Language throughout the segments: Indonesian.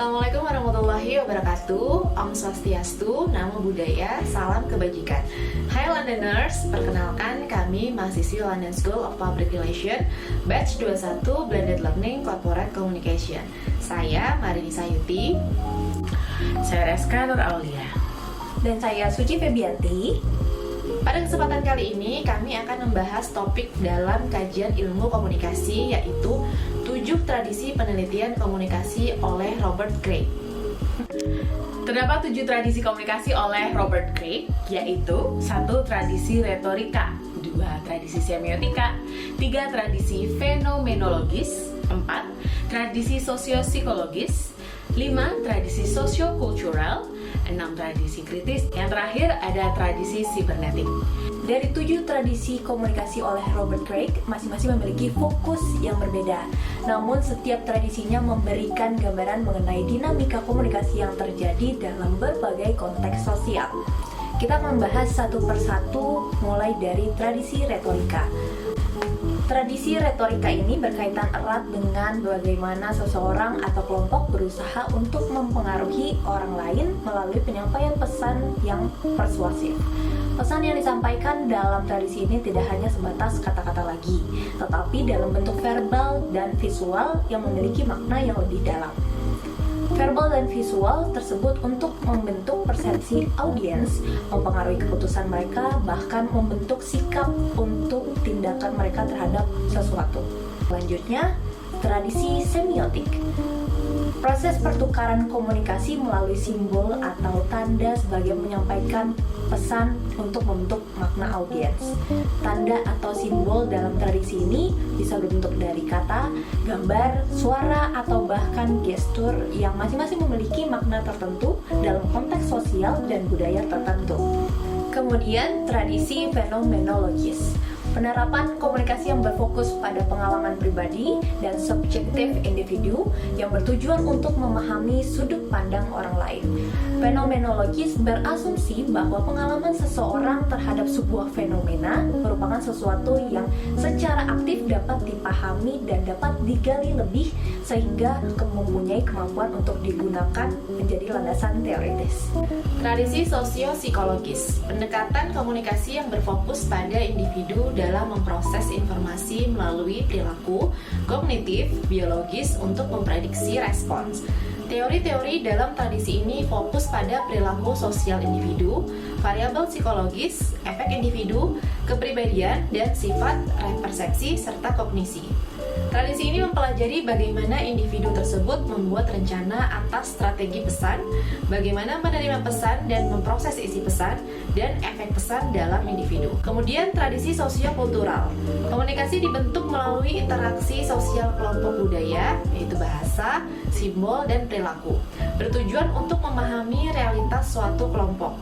Assalamualaikum warahmatullahi wabarakatuh. Om Swastiastu, Namo Buddhaya, salam kebajikan. Hai Londoners, perkenalkan kami mahasiswi London School of Public Relations, Batch 21 Blended Learning Corporate Communication. Saya Marini Sayuti. Saya Reska Nur Aulia. Dan saya Suci Febianti. Pada kesempatan kali ini kami akan membahas topik dalam kajian ilmu komunikasi, yaitu 7 tradisi penelitian komunikasi oleh Robert Craig. Terdapat 7 tradisi komunikasi oleh Robert Craig, yaitu 1. Tradisi retorika, 2. Tradisi semiotika, 3. Tradisi fenomenologis, 4. Tradisi sosiopsikologis, 5. Tradisi sosiokultural, 6. Tradisi kritis, yang terakhir ada tradisi sibernetik. Dari 7 tradisi komunikasi oleh Robert Craig, masing-masing memiliki fokus yang berbeda. Namun setiap tradisinya memberikan gambaran mengenai dinamika komunikasi yang terjadi dalam berbagai konteks sosial. Kita membahas satu persatu mulai dari tradisi retorika. Tradisi retorika ini berkaitan erat dengan bagaimana seseorang atau kelompok berusaha untuk mempengaruhi orang lain melalui penyampaian pesan yang persuasif. Pesan yang disampaikan dalam tradisi ini tidak hanya sebatas kata-kata lagi, tetapi dalam bentuk verbal dan visual yang memiliki makna yang lebih dalam. Verbal dan visual tersebut untuk membentuk persepsi audiens, mempengaruhi keputusan mereka, bahkan membentuk sikap untuk tindakan mereka terhadap sesuatu. Selanjutnya, tradisi semiotik. Proses pertukaran komunikasi melalui simbol atau tanda sebagai menyampaikan pesan untuk membentuk makna audiens. Tanda atau simbol dalam tradisi ini bisa berbentuk dari kata, gambar, suara, atau bahkan gestur yang masing-masing memiliki makna tertentu dalam konteks sosial dan budaya tertentu. Kemudian, tradisi fenomenologis. Penerapan komunikasi yang berfokus pada pengalaman pribadi dan subjektif individu yang bertujuan untuk memahami sudut pandang orang lain. Fenomenologis berasumsi bahwa pengalaman seseorang terhadap sebuah fenomena merupakan sesuatu yang secara aktif dapat dipahami dan dapat digali lebih sehingga mempunyai kemampuan untuk digunakan menjadi landasan teoritis. Tradisi sosiopsikologis, pendekatan komunikasi yang berfokus pada individu dalam memproses informasi melalui perilaku, kognitif, biologis untuk memprediksi respons. Teori-teori dalam tradisi ini fokus pada perilaku sosial individu, variabel psikologis, efek individu, kepribadian, dan sifat persepsi serta kognisi. Tradisi ini mempelajari bagaimana individu tersebut membuat rencana atas strategi pesan, bagaimana menerima pesan dan memproses isi pesan, dan efek pesan dalam individu. Kemudian tradisi sosiokultural. Komunikasi dibentuk melalui interaksi sosial kelompok budaya, yaitu bahasa, simbol, dan perilaku, bertujuan untuk memahami realitas suatu kelompok.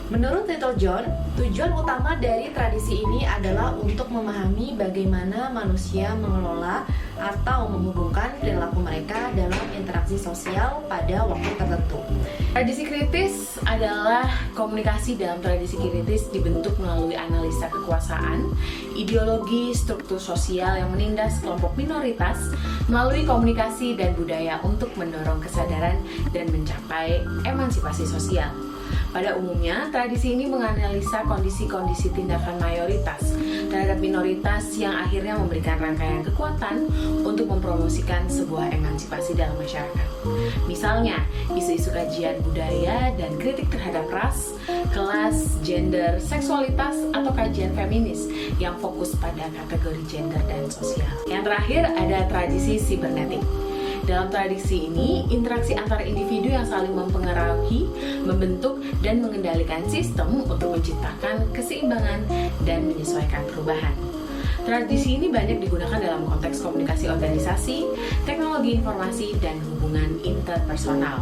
Menurut Littlejohn, tujuan utama dari tradisi ini adalah untuk memahami bagaimana manusia mengelola atau menghubungkan perilaku mereka dalam interaksi sosial pada waktu tertentu. Tradisi kritis adalah komunikasi dalam tradisi kritis dibentuk melalui analisa kekuasaan, ideologi, struktur sosial yang menindas kelompok minoritas melalui komunikasi dan budaya untuk mendorong kesadaran dan mencapai emansipasi sosial. Pada umumnya, tradisi ini menganalisa kondisi-kondisi tindakan mayoritas terhadap minoritas yang akhirnya memberikan rangkaian kekuatan untuk mempromosikan sebuah emansipasi dalam masyarakat. Misalnya, isu-isu kajian budaya dan kritik terhadap ras, kelas, gender, seksualitas, atau kajian feminis yang fokus pada kategori gender dan sosial. Yang terakhir ada tradisi sibernetik. Dalam tradisi ini, interaksi antar individu yang saling mempengaruhi, membentuk, dan mengendalikan sistem untuk menciptakan keseimbangan dan menyesuaikan perubahan. Tradisi ini banyak digunakan dalam konteks komunikasi organisasi, teknologi informasi, dan hubungan interpersonal,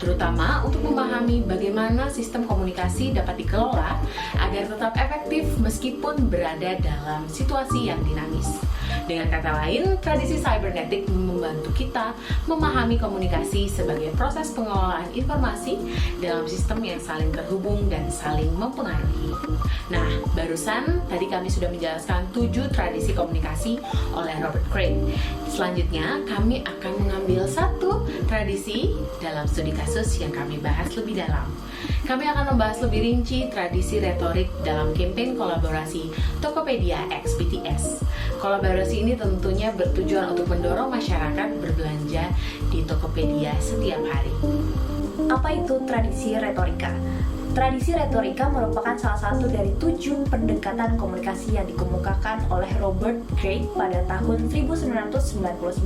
terutama untuk memahami bagaimana sistem komunikasi dapat dikelola agar tetap efektif meskipun berada dalam situasi yang dinamis. Dengan kata lain, tradisi cybernetik membantu kita memahami komunikasi sebagai proses pengelolaan informasi dalam sistem yang saling terhubung dan saling mempengaruhi. Nah, barusan tadi kami sudah menjelaskan 7 tradisi komunikasi oleh Robert Craig. Selanjutnya, kami akan mengambil 1 tradisi dalam studi kasus yang kami bahas lebih dalam. Kami akan membahas lebih rinci tradisi retorik dalam kampanye kolaborasi Tokopedia x BTS. Kolaborasi ini tentunya bertujuan untuk mendorong masyarakat berbelanja di Tokopedia setiap hari. Apa itu tradisi retorika? Tradisi retorika merupakan salah satu dari 7 pendekatan komunikasi yang dikemukakan oleh Robert Craig pada tahun 1999.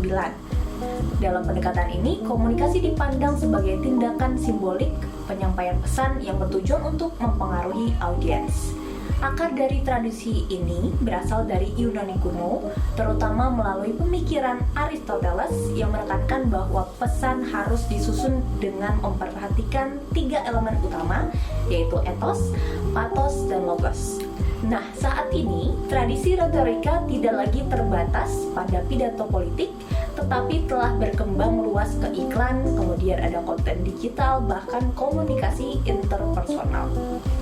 Dalam pendekatan ini, komunikasi dipandang sebagai tindakan simbolik penyampaian pesan yang bertujuan untuk mempengaruhi audiens. Akar dari tradisi ini berasal dari Yunani kuno, terutama melalui pemikiran Aristoteles yang menekankan bahwa pesan harus disusun dengan memperhatikan 3 elemen utama, yaitu ethos, pathos, dan logos. Nah, saat ini tradisi retorika tidak lagi terbatas pada pidato politik, tetapi telah berkembang luas ke iklan, kemudian ada konten digital, bahkan komunikasi interpersonal.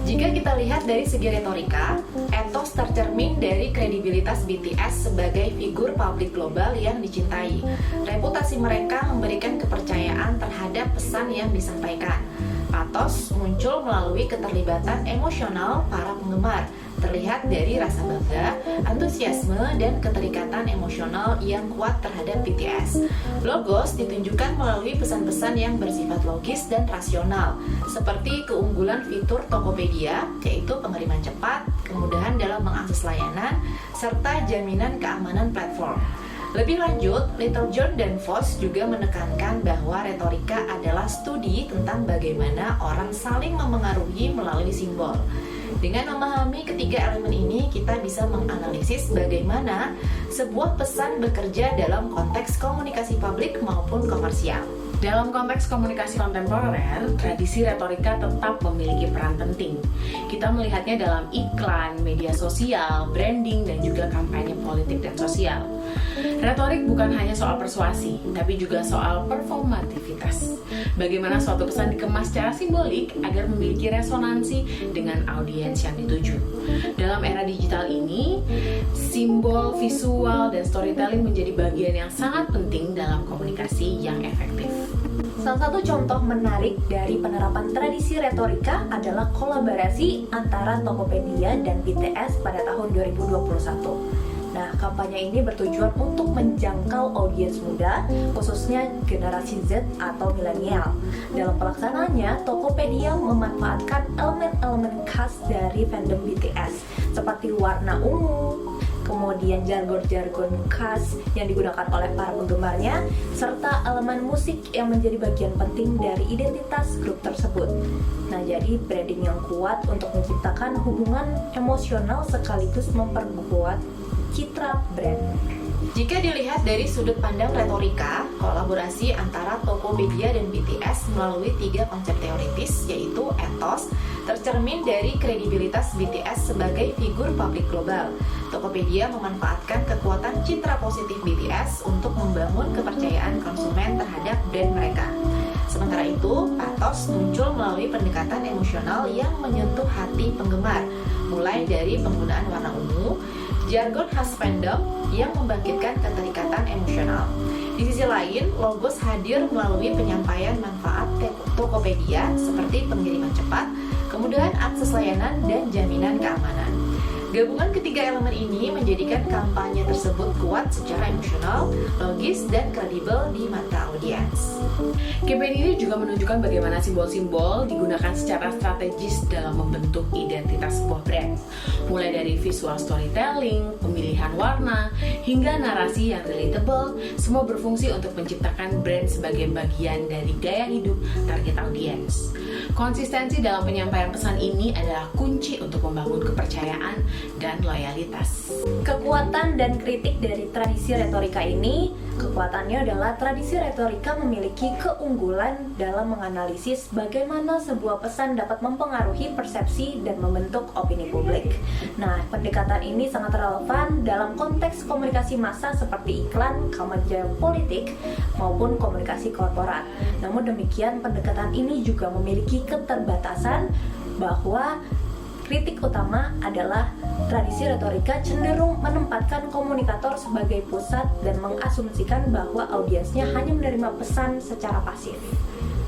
Jika kita lihat dari segi retorika, ethos tercermin dari kredibilitas BTS sebagai figur publik global yang dicintai. Reputasi mereka memberikan kepercayaan terhadap pesan yang disampaikan. Pathos muncul melalui keterlibatan emosional para penggemar, terlihat dari rasa bangga, antusiasme, dan keterikatan emosional yang kuat terhadap BTS. Logos ditunjukkan melalui pesan-pesan yang bersifat logis dan rasional, seperti keunggulan fitur Tokopedia, yaitu pengiriman cepat, kemudahan dalam mengakses layanan, serta jaminan keamanan platform. Lebih lanjut, Little John dan Voss juga menekankan bahwa retorika adalah studi tentang bagaimana orang saling memengaruhi melalui simbol. Dengan memahami ketiga elemen ini, kita bisa menganalisis bagaimana sebuah pesan bekerja dalam konteks komunikasi publik maupun komersial. Dalam konteks komunikasi kontemporer, tradisi retorika tetap memiliki peran penting. Kita melihatnya dalam iklan, media sosial, branding, dan juga kampanye politik dan sosial. Retorik bukan hanya soal persuasi, tapi juga soal performativitas. Bagaimana suatu pesan dikemas secara simbolik agar memiliki resonansi dengan audiens yang dituju. Dalam era digital ini, simbol, visual, dan storytelling menjadi bagian yang sangat penting dalam komunikasi yang efektif. Salah satu contoh menarik dari penerapan tradisi retorika adalah kolaborasi antara Tokopedia dan BTS pada tahun 2021. Nah, kampanye ini bertujuan untuk menjangkau audiens muda, khususnya generasi Z atau milenial. Dalam pelaksanaannya, Tokopedia memanfaatkan elemen-elemen khas dari fandom BTS, seperti warna ungu, kemudian jargon-jargon khas yang digunakan oleh para penggemarnya, serta elemen musik yang menjadi bagian penting dari identitas grup tersebut. Nah, jadi branding yang kuat untuk menciptakan hubungan emosional sekaligus memperkuat citra brand. Jika dilihat dari sudut pandang retorika, kolaborasi antara Tokopedia dan BTS melalui 3 konsep teoritis, yaitu ethos, tercermin dari kredibilitas BTS sebagai figur publik global. Tokopedia memanfaatkan kekuatan citra positif BTS untuk membangun kepercayaan konsumen terhadap brand mereka. Sementara itu, pathos muncul melalui pendekatan emosional yang menyentuh hati penggemar, mulai dari penggunaan warna ungu, jargon khas fandom yang membangkitkan keterikatan emosional. Di sisi lain, logos hadir melalui penyampaian manfaat Tokopedia seperti pengiriman cepat, kemudahan akses layanan, dan jaminan keamanan. Gabungan ketiga elemen ini menjadikan kampanye tersebut kuat secara emosional, logis, dan kredibel di mata audiens. Campaign ini juga menunjukkan bagaimana simbol-simbol digunakan secara strategis dalam membentuk identitas sebuah brand. Mulai dari visual storytelling, pemilihan warna, hingga narasi yang relatable, semua berfungsi untuk menciptakan brand sebagai bagian dari gaya hidup target audiens. Konsistensi dalam penyampaian pesan ini adalah kunci untuk membangun kepercayaan dan loyalitas. Kekuatan dan kritik dari tradisi retorika ini, kekuatannya adalah tradisi retorika memiliki keunggulan dalam menganalisis bagaimana sebuah pesan dapat mempengaruhi persepsi dan membentuk opini publik. Nah, pendekatan ini sangat relevan dalam konteks komunikasi massa seperti iklan, kampanye politik, maupun komunikasi korporat. Namun demikian, pendekatan ini juga memiliki keterbatasan bahwa kritik utama adalah tradisi retorika cenderung menempatkan komunikator sebagai pusat dan mengasumsikan bahwa audiensnya hanya menerima pesan secara pasif.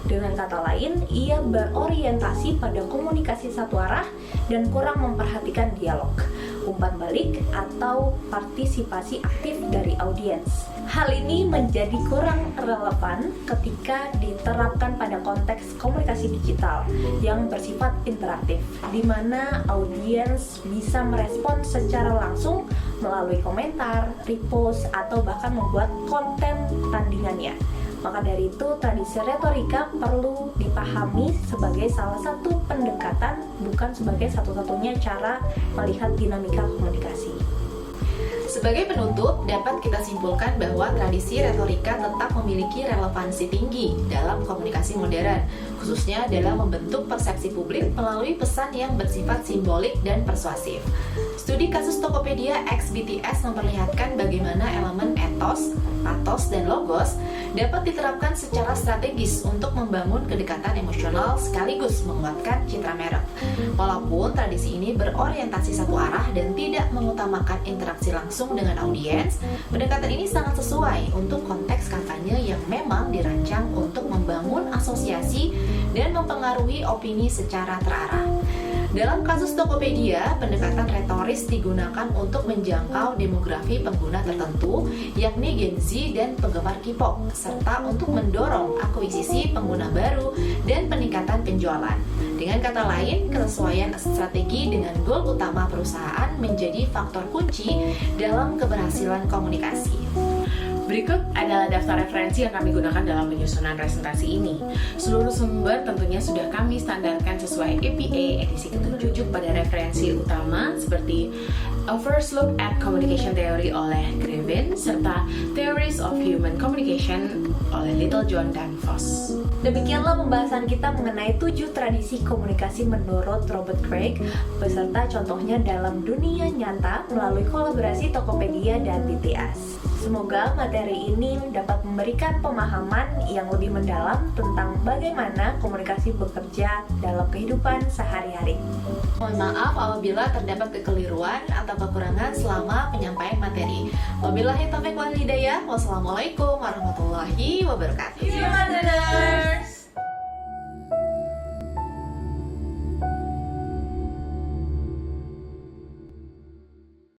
Dengan kata lain, ia berorientasi pada komunikasi satu arah dan kurang memperhatikan dialog, umpan balik, atau partisipasi aktif dari audiens. Hal ini menjadi kurang relevan ketika diterapkan pada konteks komunikasi digital yang bersifat interaktif, di mana audiens bisa merespon secara langsung melalui komentar, repost, atau bahkan membuat konten tandingannya. Maka dari itu, tradisi retorika perlu dipahami sebagai salah satu pendekatan, bukan sebagai satu-satunya cara melihat dinamika komunikasi. Sebagai penutup, dapat kita simpulkan bahwa tradisi retorika tetap memiliki relevansi tinggi dalam komunikasi modern, khususnya dalam membentuk persepsi publik melalui pesan yang bersifat simbolik dan persuasif. Studi kasus Tokopedia x BTS memperlihatkan bagaimana elemen etos, pathos, dan logos dapat diterapkan secara strategis untuk membangun kedekatan emosional sekaligus menguatkan citra merek. Walaupun tradisi ini berorientasi satu arah dan tidak mengutamakan interaksi langsung dengan audiens, pendekatan ini sangat sesuai untuk konteks kampanye yang memang dirancang untuk membangun asosiasi dan mempengaruhi opini secara terarah. Dalam kasus Tokopedia, pendekatan retoris digunakan untuk menjangkau demografi pengguna tertentu, yakni Gen Z dan penggemar K-pop, serta untuk mendorong akuisisi pengguna baru dan peningkatan penjualan. Dengan kata lain, kesesuaian strategi dengan goal utama perusahaan menjadi faktor kunci dalam keberhasilan komunikasi. Berikut adalah daftar referensi yang kami gunakan dalam penyusunan presentasi ini. Seluruh sumber tentunya sudah kami standarkan sesuai APA edisi ke-7 pada referensi utama seperti A First Look at Communication Theory oleh Grevin serta Theories of Human Communication oleh Littlejohn dan Voss. Demikianlah pembahasan kita mengenai 7 tradisi komunikasi menurut Robert Craig, beserta contohnya dalam dunia nyata melalui kolaborasi Tokopedia dan BTS. Semoga materi ini dapat memberikan pemahaman yang lebih mendalam tentang bagaimana komunikasi bekerja dalam kehidupan sehari-hari. Mohon maaf apabila terdapat kekeliruan atau kekurangan selama penyampaian materi. Wabillahi taufiq wal hidayah. Wassalamualaikum warahmatullahi wabarakatuh. See you, Madoners!